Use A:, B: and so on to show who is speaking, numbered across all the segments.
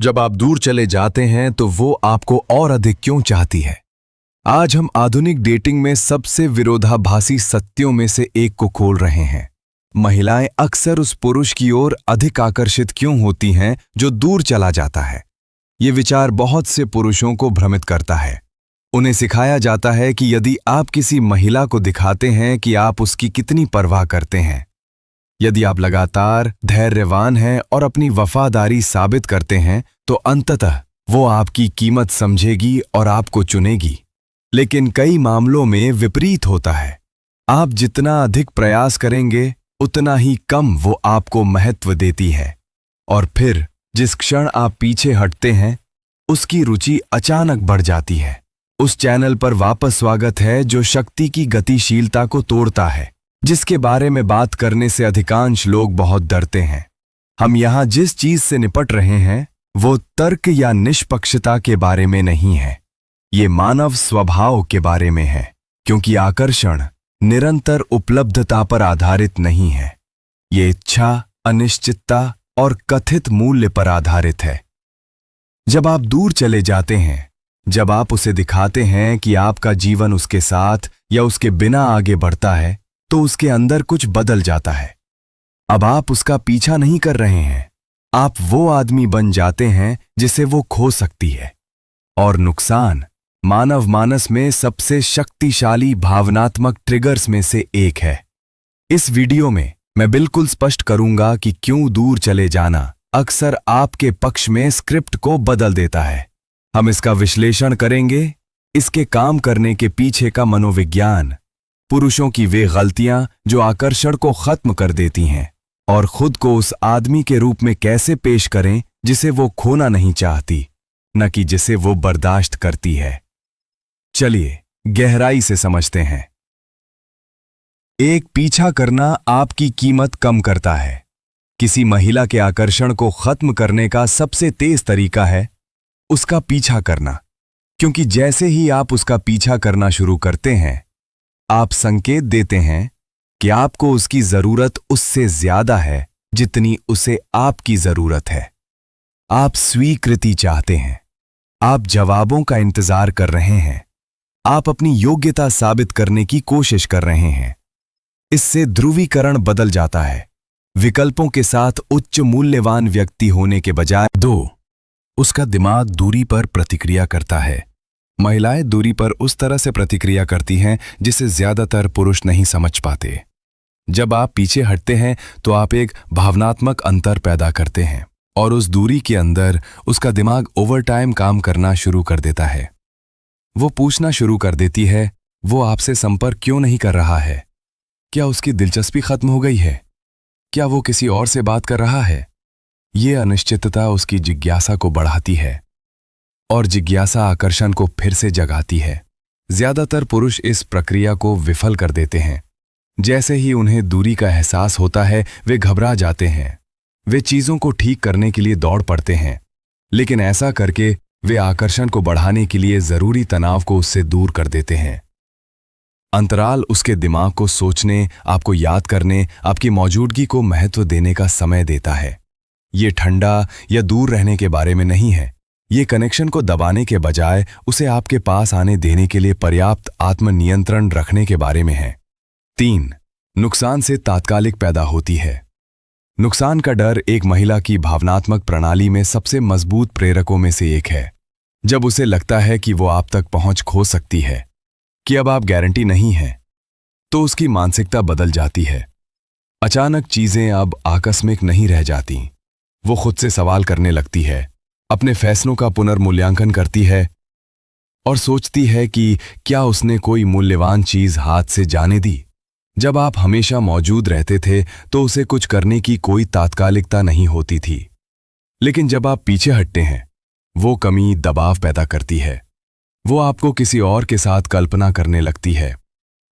A: जब आप दूर चले जाते हैं तो वो आपको और अधिक क्यों चाहती है। आज हम आधुनिक डेटिंग में सबसे विरोधाभासी सत्यों में से एक को खोल रहे हैं। महिलाएं अक्सर उस पुरुष की ओर अधिक आकर्षित क्यों होती हैं जो दूर चला जाता है। ये विचार बहुत से पुरुषों को भ्रमित करता है। उन्हें सिखाया जाता है कि यदि आप किसी महिला को दिखाते हैं कि आप उसकी कितनी परवाह करते हैं, यदि आप लगातार धैर्यवान हैं और अपनी वफादारी साबित करते हैं, तो अंततः वो आपकी कीमत समझेगी और आपको चुनेगी। लेकिन कई मामलों में विपरीत होता है। आप जितना अधिक प्रयास करेंगे उतना ही कम वो आपको महत्व देती है, और फिर जिस क्षण आप पीछे हटते हैं उसकी रुचि अचानक बढ़ जाती है। उस चैनल पर वापस स्वागत है जो शक्ति की गतिशीलता को तोड़ता है, जिसके बारे में बात करने से अधिकांश लोग बहुत डरते हैं। हम यहां जिस चीज से निपट रहे हैं वो तर्क या निष्पक्षता के बारे में नहीं है, ये मानव स्वभाव के बारे में है, क्योंकि आकर्षण निरंतर उपलब्धता पर आधारित नहीं है। ये इच्छा, अनिश्चितता और कथित मूल्य पर आधारित है। जब आप दूर चले जाते हैं, जब आप उसे दिखाते हैं कि आपका जीवन उसके साथ या उसके बिना आगे बढ़ता है, तो उसके अंदर कुछ बदल जाता है। अब आप उसका पीछा नहीं कर रहे हैं, आप वो आदमी बन जाते हैं जिसे वो खो सकती है। और नुकसान मानव मानस में सबसे शक्तिशाली भावनात्मक ट्रिगर्स में से एक है। इस वीडियो में मैं बिल्कुल स्पष्ट करूंगा कि क्यों दूर चले जाना अक्सर आपके पक्ष में स्क्रिप्ट को बदल देता है। हम इसका विश्लेषण करेंगे, इसके काम करने के पीछे का मनोविज्ञान, पुरुषों की वे गलतियां जो आकर्षण को खत्म कर देती हैं, और खुद को उस आदमी के रूप में कैसे पेश करें जिसे वो खोना नहीं चाहती, न कि जिसे वो बर्दाश्त करती है। चलिए गहराई से समझते हैं। एक, पीछा करना आपकी कीमत कम करता है। किसी महिला के आकर्षण को खत्म करने का सबसे तेज तरीका है उसका पीछा करना, क्योंकि जैसे ही आप उसका पीछा करना शुरू करते हैं, आप संकेत देते हैं कि आपको उसकी जरूरत उससे ज्यादा है जितनी उसे आपकी जरूरत है। आप स्वीकृति चाहते हैं, आप जवाबों का इंतजार कर रहे हैं, आप अपनी योग्यता साबित करने की कोशिश कर रहे हैं। इससे ध्रुवीकरण बदल जाता है। विकल्पों के साथ उच्च मूल्यवान व्यक्ति होने के बजाय 2, उसका दिमाग दूरी पर प्रतिक्रिया करता है। महिलाएं दूरी पर उस तरह से प्रतिक्रिया करती हैं जिसे ज्यादातर पुरुष नहीं समझ पाते। जब आप पीछे हटते हैं तो आप एक भावनात्मक अंतर पैदा करते हैं, और उस दूरी के अंदर उसका दिमाग ओवरटाइम काम करना शुरू कर देता है। वो पूछना शुरू कर देती है, वो आपसे संपर्क क्यों नहीं कर रहा है? क्या उसकी दिलचस्पी खत्म हो गई है? क्या वो किसी और से बात कर रहा है? ये अनिश्चितता उसकी जिज्ञासा को बढ़ाती है, और जिज्ञासा आकर्षण को फिर से जगाती है। ज्यादातर पुरुष इस प्रक्रिया को विफल कर देते हैं। जैसे ही उन्हें दूरी का एहसास होता है, वे घबरा जाते हैं। वे चीजों को ठीक करने के लिए दौड़ पड़ते हैं, लेकिन ऐसा करके वे आकर्षण को बढ़ाने के लिए जरूरी तनाव को उससे दूर कर देते हैं। अंतराल उसके दिमाग को सोचने, आपको याद करने, आपकी मौजूदगी को महत्व देने का समय देता है। ये ठंडा या दूर रहने के बारे में नहीं है। ये कनेक्शन को दबाने के बजाय उसे आपके पास आने देने के लिए पर्याप्त आत्मनियंत्रण रखने के बारे में है। 3, नुकसान से तात्कालिक पैदा होती है। नुकसान का डर एक महिला की भावनात्मक प्रणाली में सबसे मजबूत प्रेरकों में से एक है। जब उसे लगता है कि वो आप तक पहुंच खो सकती है, कि अब आप गारंटी नहीं है, तो उसकी मानसिकता बदल जाती है। अचानक चीजें अब आकस्मिक नहीं रह जाती। वो खुद से सवाल करने लगती है, अपने फैसलों का पुनर्मूल्यांकन करती है, और सोचती है कि क्या उसने कोई मूल्यवान चीज हाथ से जाने दी। जब आप हमेशा मौजूद रहते थे तो उसे कुछ करने की कोई तात्कालिकता नहीं होती थी, लेकिन जब आप पीछे हटते हैं, वो कमी दबाव पैदा करती है। वो आपको किसी और के साथ कल्पना करने लगती है।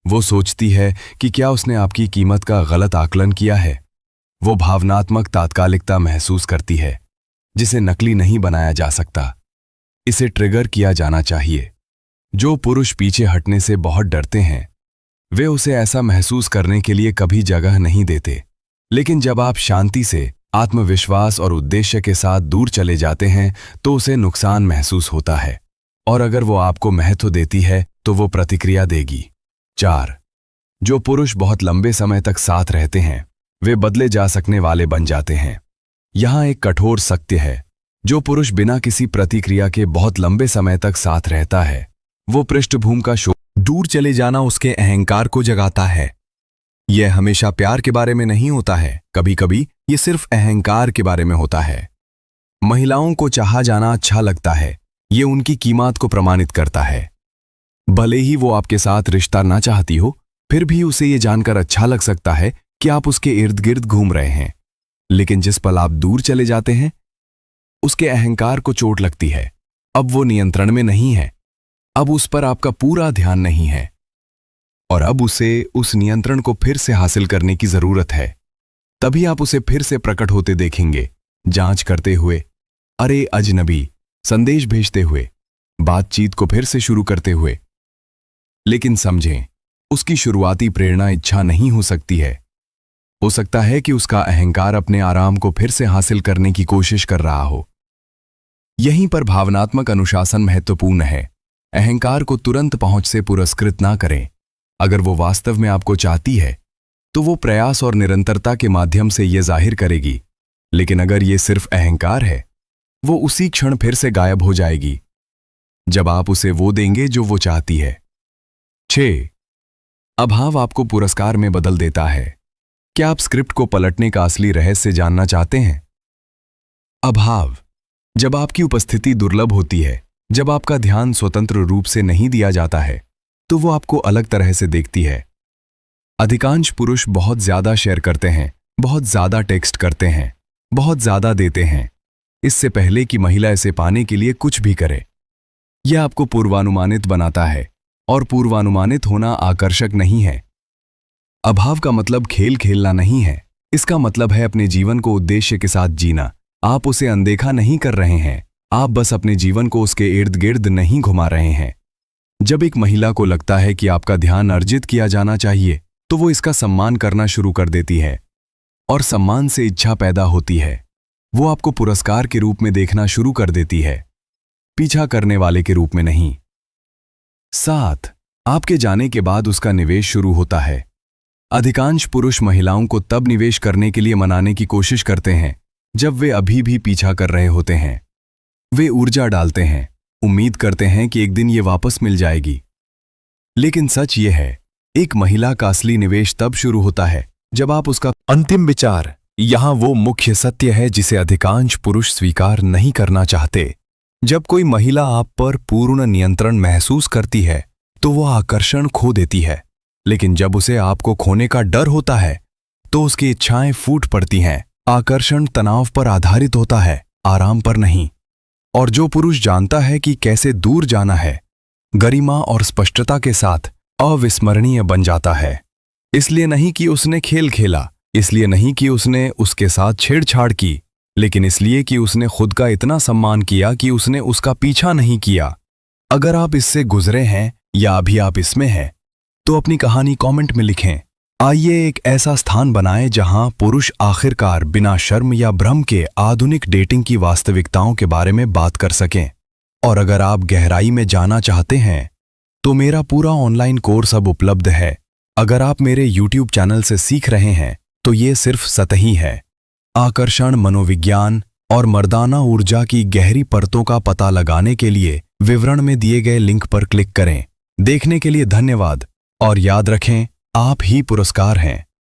A: वो सोचती है कि क्या उसने आपकी कीमत का गलत आकलन किया है। वो भावनात्मक तात्कालिकता महसूस करती है, जिसे नकली नहीं बनाया जा सकता। इसे ट्रिगर किया जाना चाहिए। जो पुरुष पीछे हटने से बहुत डरते हैं, वे उसे ऐसा महसूस करने के लिए कभी जगह नहीं देते। लेकिन जब आप शांति से आत्मविश्वास और उद्देश्य के साथ दूर चले जाते हैं तो उसे नुकसान महसूस होता है, और अगर वो आपको महत्व देती है तो वो प्रतिक्रिया देगी। 4. जो पुरुष बहुत लंबे समय तक साथ रहते हैं वे बदले जा सकने वाले बन जाते हैं। यहाँ एक कठोर सत्य है, जो पुरुष बिना किसी प्रतिक्रिया के बहुत लंबे समय तक साथ रहता है वो पृष्ठभूमि का शोर। दूर चले जाना उसके अहंकार को जगाता है। यह हमेशा प्यार के बारे में नहीं होता है, कभी कभी ये सिर्फ अहंकार के बारे में होता है। महिलाओं को चाहा जाना अच्छा लगता है, ये उनकी कीमत को प्रमाणित करता है। भले ही वो आपके साथ रिश्ता ना चाहती हो, फिर भी उसे ये जानकर अच्छा लग सकता है कि आप उसके इर्द गिर्द घूम रहे हैं। लेकिन जिस पल आप दूर चले जाते हैं उसके अहंकार को चोट लगती है। अब वो नियंत्रण में नहीं है, अब उस पर आपका पूरा ध्यान नहीं है, और अब उसे उस नियंत्रण को फिर से हासिल करने की जरूरत है। तभी आप उसे फिर से प्रकट होते देखेंगे, जांच करते हुए, अरे अजनबी, संदेश भेजते हुए, बातचीत को फिर से शुरू करते हुए। लेकिन समझें, उसकी शुरुआती प्रेरणा इच्छा नहीं हो सकती है। हो सकता है कि उसका अहंकार अपने आराम को फिर से हासिल करने की कोशिश कर रहा हो। यहीं पर भावनात्मक अनुशासन महत्वपूर्ण है। अहंकार को तुरंत पहुंच से पुरस्कृत ना करें। अगर वो वास्तव में आपको चाहती है तो वो प्रयास और निरंतरता के माध्यम से ये जाहिर करेगी, लेकिन अगर ये सिर्फ अहंकार है वो उसी क्षण फिर से गायब हो जाएगी जब आप उसे वो देंगे जो वो चाहती है। 6. अभाव आपको पुरस्कार में बदल देता है। क्या आप स्क्रिप्ट को पलटने का असली रहस्य जानना चाहते हैं? अभाव, जब आपकी उपस्थिति दुर्लभ होती है, जब आपका ध्यान स्वतंत्र रूप से नहीं दिया जाता है, तो वो आपको अलग तरह से देखती है। अधिकांश पुरुष बहुत ज्यादा शेयर करते हैं, बहुत ज्यादा टेक्स्ट करते हैं, बहुत ज्यादा देते हैं, इससे पहले कि महिला इसे पाने के लिए कुछ भी करे। यह आपको पूर्वानुमानित बनाता है, और पूर्वानुमानित होना आकर्षक नहीं है। अभाव का मतलब खेल खेलना नहीं है, इसका मतलब है अपने जीवन को उद्देश्य के साथ जीना। आप उसे अनदेखा नहीं कर रहे हैं, आप बस अपने जीवन को उसके इर्द गिर्द नहीं घुमा रहे हैं। जब एक महिला को लगता है कि आपका ध्यान अर्जित किया जाना चाहिए तो वो इसका सम्मान करना शुरू कर देती है, और सम्मान से इच्छा पैदा होती है। वो आपको पुरस्कार के रूप में देखना शुरू कर देती है, पीछा करने वाले के रूप में नहीं। 7. आपके जाने के बाद उसका निवेश शुरू होता है। अधिकांश पुरुष महिलाओं को तब निवेश करने के लिए मनाने की कोशिश करते हैं जब वे अभी भी पीछा कर रहे होते हैं। वे ऊर्जा डालते हैं, उम्मीद करते हैं कि एक दिन ये वापस मिल जाएगी। लेकिन सच ये है, एक महिला का असली निवेश तब शुरू होता है जब आप उसका अंतिम विचार। यहां वो मुख्य सत्य है जिसे अधिकांश पुरुष स्वीकार नहीं करना चाहते। जब कोई महिला आप पर पूर्ण नियंत्रण महसूस करती है तो वो आकर्षण खो देती है, लेकिन जब उसे आपको खोने का डर होता है तो उसकी इच्छाएं फूट पड़ती हैं। आकर्षण तनाव पर आधारित होता है, आराम पर नहीं। और जो पुरुष जानता है कि कैसे दूर जाना है, गरिमा और स्पष्टता के साथ अविस्मरणीय बन जाता है। इसलिए नहीं कि उसने खेल खेला, इसलिए नहीं कि उसने उसके साथ छेड़छाड़ की, लेकिन इसलिए कि उसने खुद का इतना सम्मान किया कि उसने उसका पीछा नहीं किया। अगर आप इससे गुजरे हैं या अभी आप इसमें हैं तो अपनी कहानी कमेंट में लिखें। आइए एक ऐसा स्थान बनाएं जहां पुरुष आखिरकार बिना शर्म या भ्रम के आधुनिक डेटिंग की वास्तविकताओं के बारे में बात कर सकें। और अगर आप गहराई में जाना चाहते हैं तो मेरा पूरा ऑनलाइन कोर्स अब उपलब्ध है। अगर आप मेरे YouTube चैनल से सीख रहे हैं तो ये सिर्फ सतही है। आकर्षण, मनोविज्ञान और मर्दाना ऊर्जा की गहरी परतों का पता लगाने के लिए विवरण में दिए गए लिंक पर क्लिक करें। देखने के लिए धन्यवाद, और याद रखें, आप ही पुरस्कार हैं।